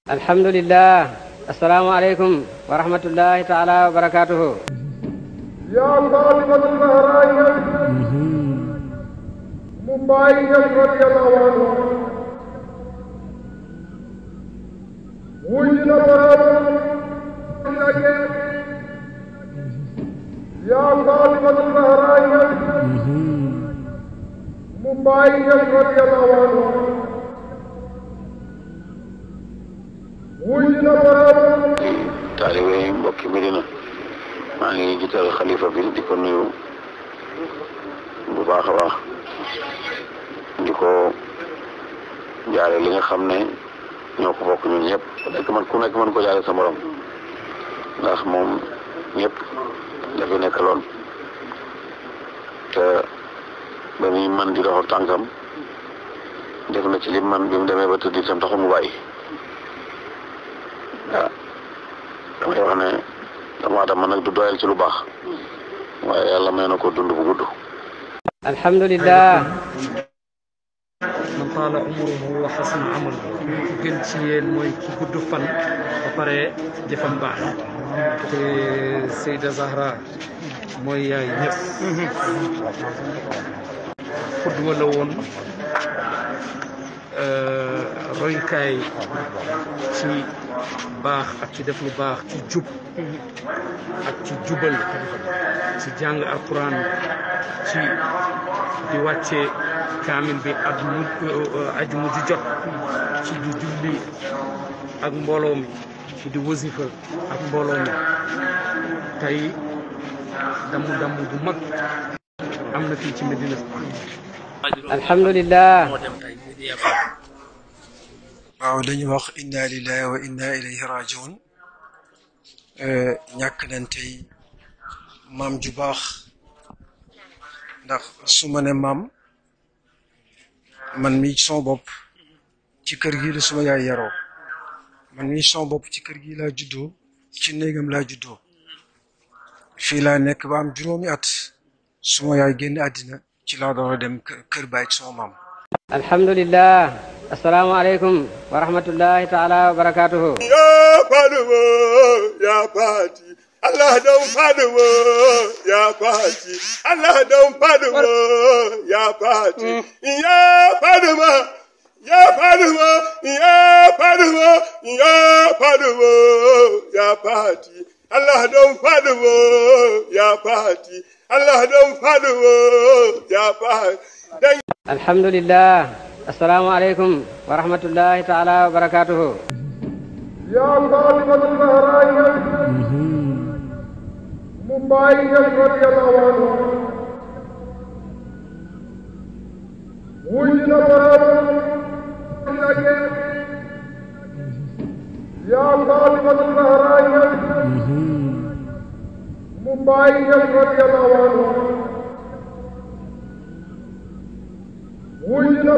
Alhamdulillah. Assalamualaikum warahmatullahi taala wabarakatuh. Ya Fatimatu Zahra Mumbai radhiyallahu anhu wujud lagi Ya Fatimatu Zahra Mumbai radhiyallahu anhu taalibe yi mbokki Medina maa ngi jiital xalifa bi di ko nuyu bu baax a baax di ko jaare li nga xam ne ñoo ko bokk ñun ñëpp ku nekk mën ko jaare sa morom ndax moom ñëpp dafa nekkaloon te ba muy man di doxal tànkam def na ci lim man bi mu demee ba tëdd itam taxu mu bàyyi waaw damay wax ne dama adama nag du doyal ci lu baax waaye yàlla may na ko dund bu gudd. Alhamdulillah. man taala umruhu wa xasan amal ku gën ci yéen mooy ki gudd fan ba pare jëfam baax te Sayida Zahra mooy yaay ñëpp xudwa la woon roykaay ci baax ak ci def lu baax ci jub ak ci jubal ci jàng alquran ci di wàcce kaamil bi ak aju mu ju jot ci di julli ak mbooloo mi ci di wasifa ak mbooloo mi tey damm bu mag am na fii ci Medina. Alhamdulillah. waaw dañuy wax inna lillahi wa inna ilayhi raji'un ñàkk nañ tey maam ju baax ndax su ma ne maam man mi son bopp ci kër gi la suma yaay yaroo man mi son bopp ci kër gi laa juddoo ci néegam laa juddoo fii laa nekk ba am juróomi at suma yaay génn àddina ci laa door a dem kër baay ci sama maam. Alhamdulillah. Assalamualaikum warahmatullahi taala wabarakatuh. Ya Fatima ya Fati Allah don Fatima ya Fati Allah don Fatima ya Fati ya Fatima ya Fatima ya Fatima ya Fatima ya Fati Allah don Fatima ya Fati Allah don Fatima ya Fati. Alhamdulillah. Assalamualaikum warahmatullahi taala wabarakatuh. Ya Fatimatu Zahra Mumbai radhiyallahu anhu wujud lagi Ya Fatimatu Zahra Mumbai radhiyallahu anhu wujud